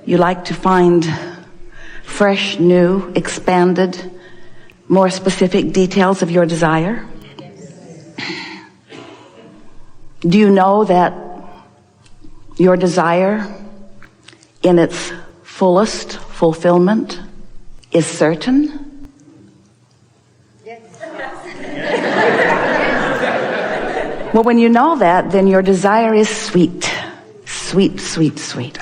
You like to find fresh, new, expanded, more specific details of your desire? Do you know that your desire in its fullest fulfillment is certain? Well, when you know that, then your desire is sweet. Sweet, sweet, sweet.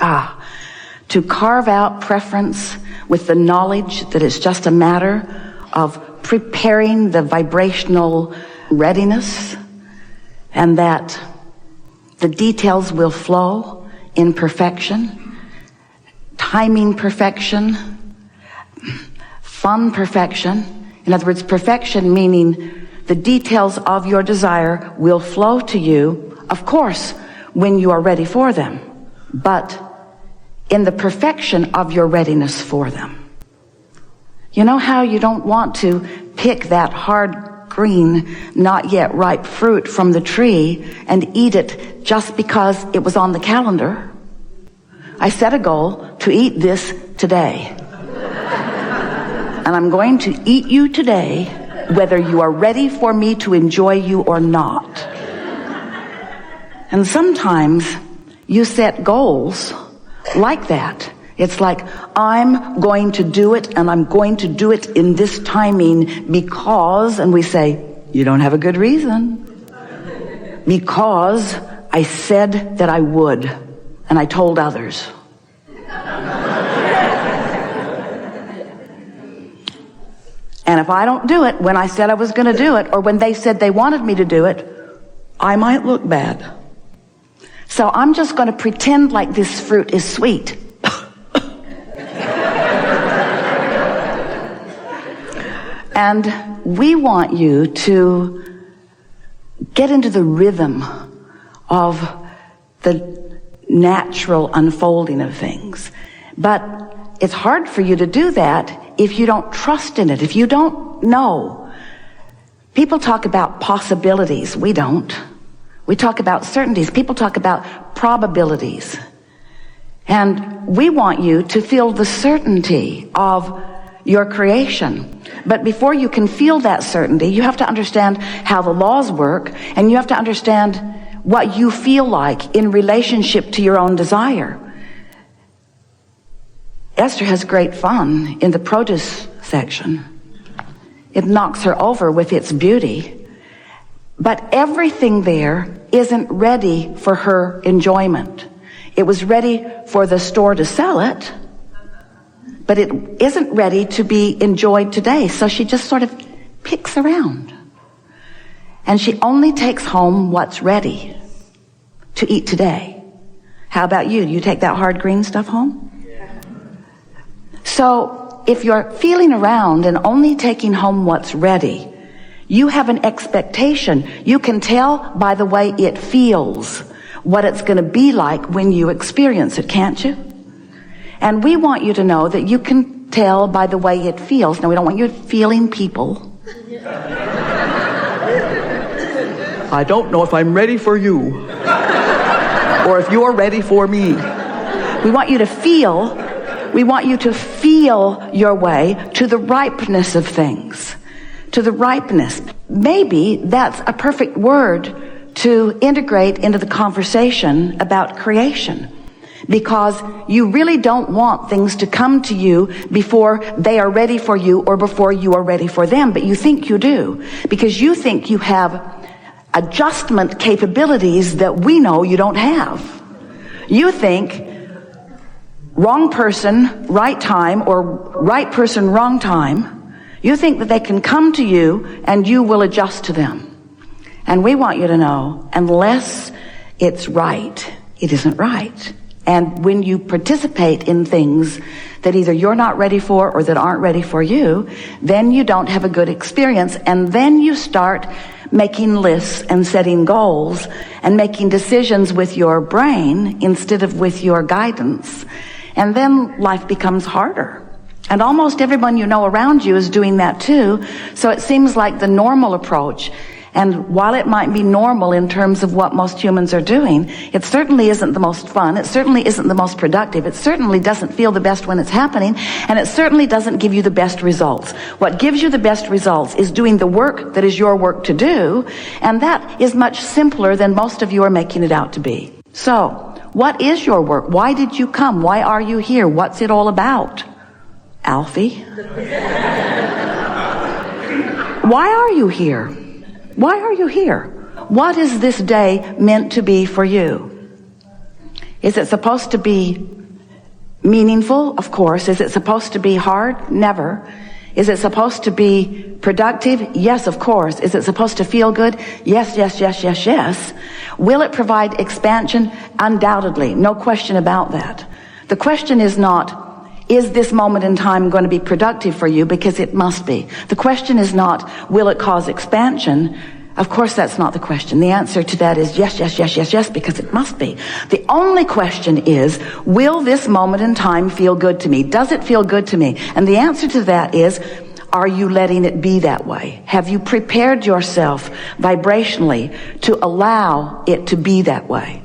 To carve out preference with the knowledge that it's just a matter of preparing the vibrational readiness, and that the details will flow in perfection, timing perfection, fun perfection. In other words, perfection meaning the details of your desire will flow to you, of course, when you are ready for them, but in the perfection of your readiness for them. You know how you don't want to pick that hard green, not yet ripe fruit from the tree and eat it just because it was on the calendar? I set a goal to eat this today. And I'm going to eat you today, whether you are ready for me to enjoy you or not. And sometimes you set goals like that. It's like, I'm going to do it, and I'm going to do it in this timing because, and we say, you don't have a good reason. Because I said that I would, and I told others. And if I don't do it when I said I was going to do it, or when they said they wanted me to do it, I might look bad. So I'm just going to pretend like this fruit is sweet. And we want you to get into the rhythm of the natural unfolding of things. But it's hard for you to do that if you don't trust in it, if you don't know. People talk about possibilities. We don't. We talk about certainties. People talk about probabilities. And we want you to feel the certainty of your creation. But before you can feel that certainty, you have to understand how the laws work, and you have to understand what you feel like in relationship to your own desire. Esther has great fun in the produce section. It knocks her over with its beauty. But everything there isn't ready for her enjoyment. It was ready for the store to sell it, but it isn't ready to be enjoyed today. So she just sort of picks around. And she only takes home what's ready to eat today. How about you? Do you take that hard green stuff home? Yeah. So if you're feeling around and only taking home what's ready, you have an expectation. You can tell by the way it feels what it's going to be like when you experience it, can't you? And we want you to know that you can tell by the way it feels. Now, we don't want you feeling people. I don't know if I'm ready for you, or if you're ready for me. We want you to feel your way to the ripeness of things, to the ripeness. Maybe that's a perfect word to integrate into the conversation about creation. Because you really don't want things to come to you before they are ready for you or before you are ready for them. But you think you do. Because you think you have adjustment capabilities that we know you don't have. You think wrong person, right time, or right person, wrong time. You think that they can come to you and you will adjust to them. And we want you to know, unless it's right, it isn't right. And when you participate in things that either you're not ready for or that aren't ready for you, then you don't have a good experience. And then you start making lists and setting goals and making decisions with your brain instead of with your guidance. And then life becomes harder. And almost everyone you know around you is doing that too. So it seems like the normal approach. And while it might be normal in terms of what most humans are doing, it certainly isn't the most fun. It certainly isn't the most productive. It certainly doesn't feel the best when it's happening. And it certainly doesn't give you the best results. What gives you the best results is doing the work that is your work to do. And that is much simpler than most of you are making it out to be. So, what is your work? Why did you come? Why are you here? What's it all about? Alfie? Why are you here? Why are you here? What is this day meant to be for you? Is it supposed to be meaningful? Of course. Is it supposed to be hard? Never. Is it supposed to be productive? Yes, of course. Is it supposed to feel good? Yes, yes, yes, yes, yes. Will it provide expansion? Undoubtedly. No question about that. The question is not, is this moment in time going to be productive for you? Because it must be. The question is not, will it cause expansion? Of course, that's not the question. The answer to that is yes, yes, yes, yes, yes, because it must be. The only question is, will this moment in time feel good to me? Does it feel good to me? And the answer to that is, are you letting it be that way? Have you prepared yourself vibrationally to allow it to be that way?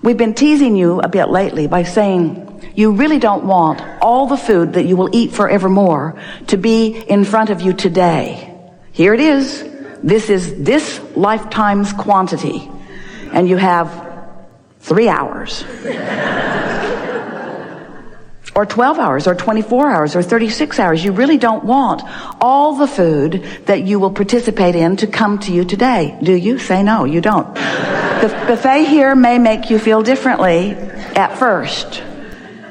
We've been teasing you a bit lately by saying, you really don't want all the food that you will eat forevermore to be in front of you today. Here it is. This is this lifetime's quantity. And you have 3 hours. Or 12 hours, or 24 hours, or 36 hours. You really don't want all the food that you will participate in to come to you today. Do you? Say no, you don't. The buffet here may make you feel differently at first.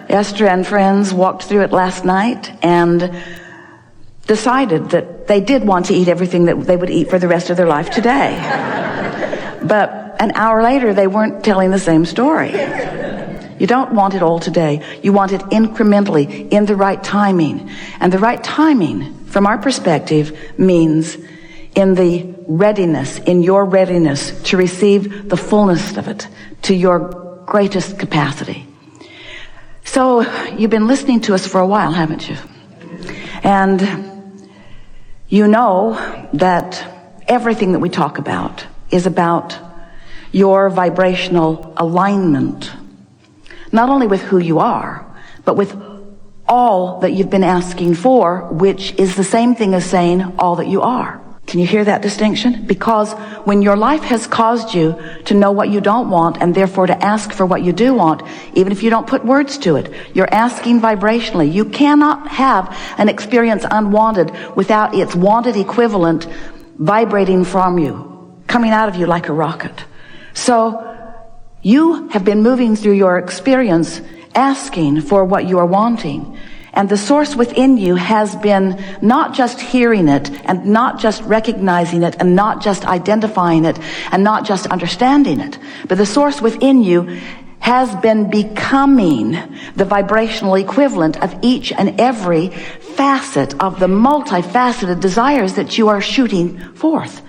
Esther and friends walked through it last night and decided that they did want to eat everything that they would eat for the rest of their life today. But an hour later, they weren't telling the same story. You don't want it all today. You want it incrementally, in the right timing. And the right timing, from our perspective, means in the readiness, in your readiness to receive the fullness of it to your greatest capacity. So, you've been listening to us for a while, haven't you? And you know that everything that we talk about is about your vibrational alignment. Not only with who you are, but with all that you've been asking for, which is the same thing as saying all that you are. Can you hear that distinction? Because when your life has caused you to know what you don't want and therefore to ask for what you do want, even if you don't put words to it, you're asking vibrationally. You cannot have an experience unwanted without its wanted equivalent vibrating from you, coming out of you like a rocket. So you have been moving through your experience asking for what you are wanting. And the source within you has been not just hearing it and not just recognizing it and not just identifying it and not just understanding it, but the source within you has been becoming the vibrational equivalent of each and every facet of the multifaceted desires that you are shooting forth.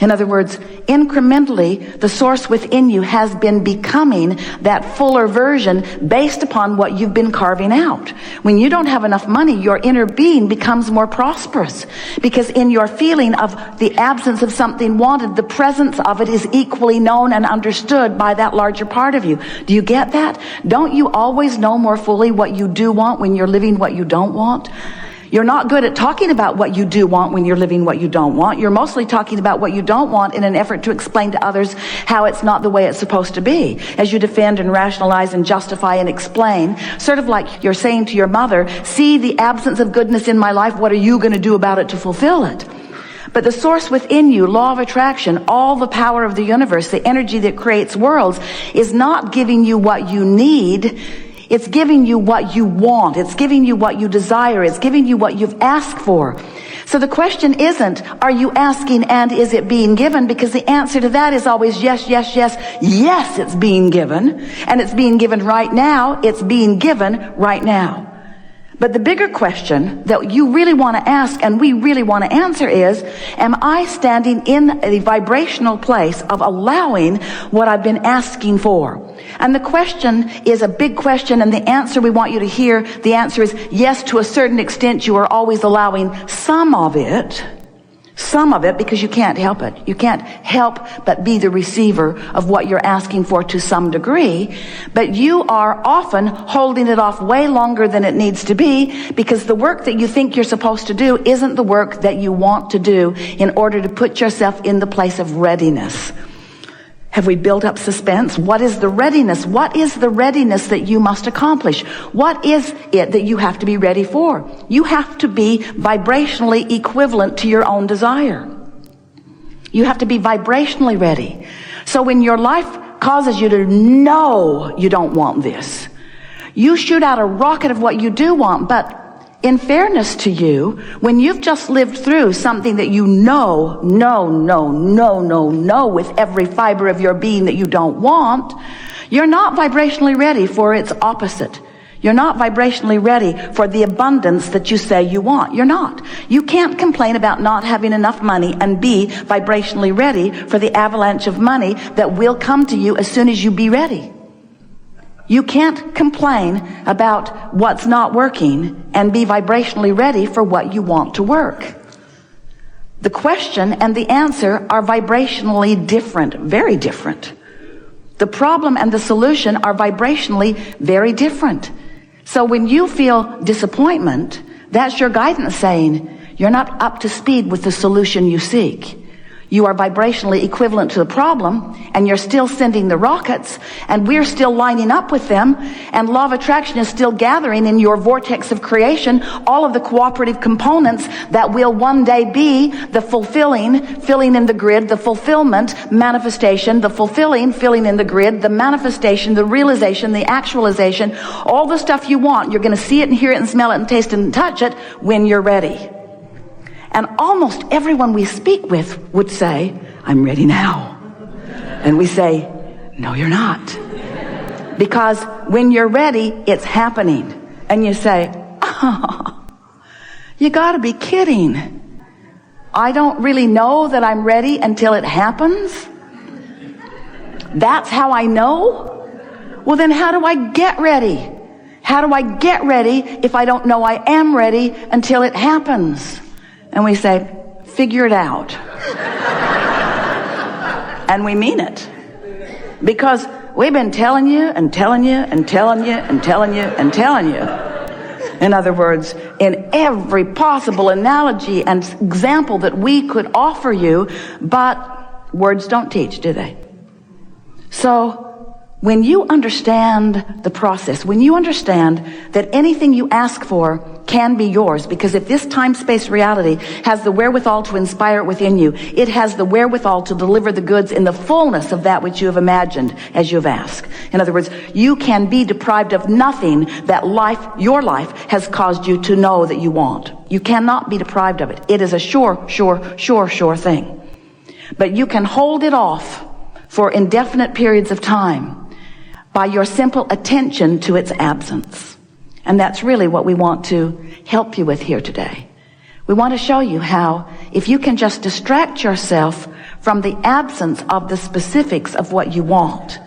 In other words, incrementally, the source within you has been becoming that fuller version based upon what you've been carving out. When you don't have enough money, your inner being becomes more prosperous because in your feeling of the absence of something wanted, the presence of it is equally known and understood by that larger part of you. Do you get that? Don't you always know more fully what you do want when you're living what you don't want? You're not good at talking about what you do want when you're living what you don't want. You're mostly talking about what you don't want in an effort to explain to others how it's not the way it's supposed to be. As you defend and rationalize and justify and explain, sort of like you're saying to your mother, see the absence of goodness in my life, what are you going to do about it to fulfill it? But the source within you, law of attraction, all the power of the universe, the energy that creates worlds, is not giving you what you need. It's giving you what you want. It's giving you what you desire. It's giving you what you've asked for. So the question isn't, are you asking and is it being given? Because the answer to that is always yes, yes, yes. Yes, it's being given. And it's being given right now. It's being given right now. But the bigger question that you really want to ask and we really want to answer is, am I standing in a vibrational place of allowing what I've been asking for? And the question is a big question, and the answer we want you to hear, the answer is yes, to a certain extent you are always allowing some of it. Some of it because you can't help it. You can't help but be the receiver of what you're asking for to some degree, but you are often holding it off way longer than it needs to be because the work that you think you're supposed to do isn't the work that you want to do in order to put yourself in the place of readiness. Have we built up suspense? What is the readiness? What is the readiness that you must accomplish? What is it that you have to be ready for? You have to be vibrationally equivalent to your own desire. You have to be vibrationally ready. So when your life causes you to know you don't want this, you shoot out a rocket of what you do want, but in fairness to you, when you've just lived through something that you know with every fiber of your being that you don't want, you're not vibrationally ready for its opposite. You're not vibrationally ready for the abundance that you say you want. You're not. You can't complain about not having enough money and be vibrationally ready for the avalanche of money that will come to you as soon as you be ready. You can't complain about what's not working and be vibrationally ready for what you want to work. The question and the answer are vibrationally different, very different. The problem and the solution are vibrationally very different. So when you feel disappointment, that's your guidance saying you're not up to speed with the solution you seek. You are vibrationally equivalent to the problem, and you're still sending the rockets, and we're still lining up with them, and law of attraction is still gathering in your vortex of creation all of the cooperative components that will one day be the filling in the grid, the fulfillment, manifestation, the fulfilling in the grid, the manifestation, the realization, the actualization, all the stuff you want. You're going to see it and hear it and smell it and taste it and touch it when you're ready. And almost everyone we speak with would say, I'm ready now. And we say, no, you're not. Because when you're ready, it's happening. And you say, oh, you gotta be kidding. I don't really know that I'm ready until it happens. That's how I know? Well, then how do I get ready? How do I get ready if I don't know I am ready until it happens? And we say, figure it out. And we mean it. Because we've been telling you and telling you and telling you and telling you and telling you. In other words, in every possible analogy and example that we could offer you, but words don't teach, do they? So when you understand the process, when you understand that anything you ask for can be yours, because if this time-space reality has the wherewithal to inspire it within you, it has the wherewithal to deliver the goods in the fullness of that which you have imagined as you have asked. In other words, you can be deprived of nothing that your life has caused you to know that you want. You cannot be deprived of it. It is a sure thing. But you can hold it off for indefinite periods of time by your simple attention to its absence. And that's really what we want to help you with here today. We want to show you how, if you can just distract yourself from the absence of the specifics of what you want,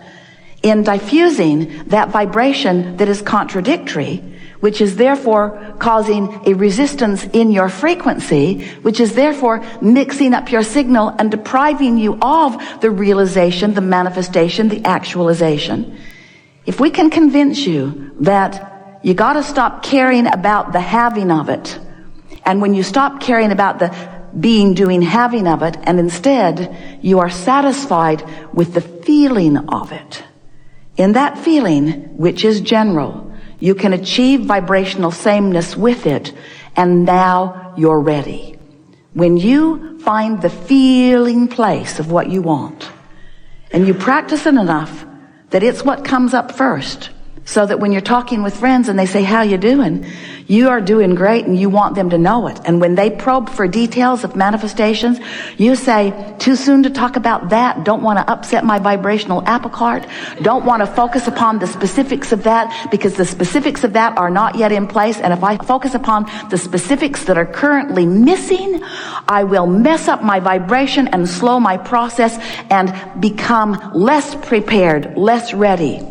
in diffusing that vibration that is contradictory, which is therefore causing a resistance in your frequency, which is therefore mixing up your signal and depriving you of the realization, the manifestation, the actualization. If we can convince you that you got to stop caring about the having of it, and when you stop caring about the being, doing, having of it, and instead you are satisfied with the feeling of it, in that feeling, which is general, you can achieve vibrational sameness with it, and now you're ready. When you find the feeling place of what you want, and you practice it enough that it's what comes up first, so that when you're talking with friends and they say, how you doing? You are doing great, and you want them to know it. And when they probe for details of manifestations, you say, too soon to talk about that. Don't want to upset my vibrational apple cart. Don't want to focus upon the specifics of that, because the specifics of that are not yet in place. And if I focus upon the specifics that are currently missing, I will mess up my vibration and slow my process and become less prepared, less ready.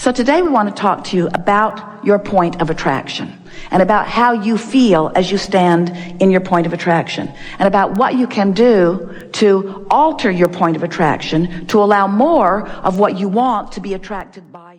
So today we want to talk to you about your point of attraction and about how you feel as you stand in your point of attraction and about what you can do to alter your point of attraction to allow more of what you want to be attracted by.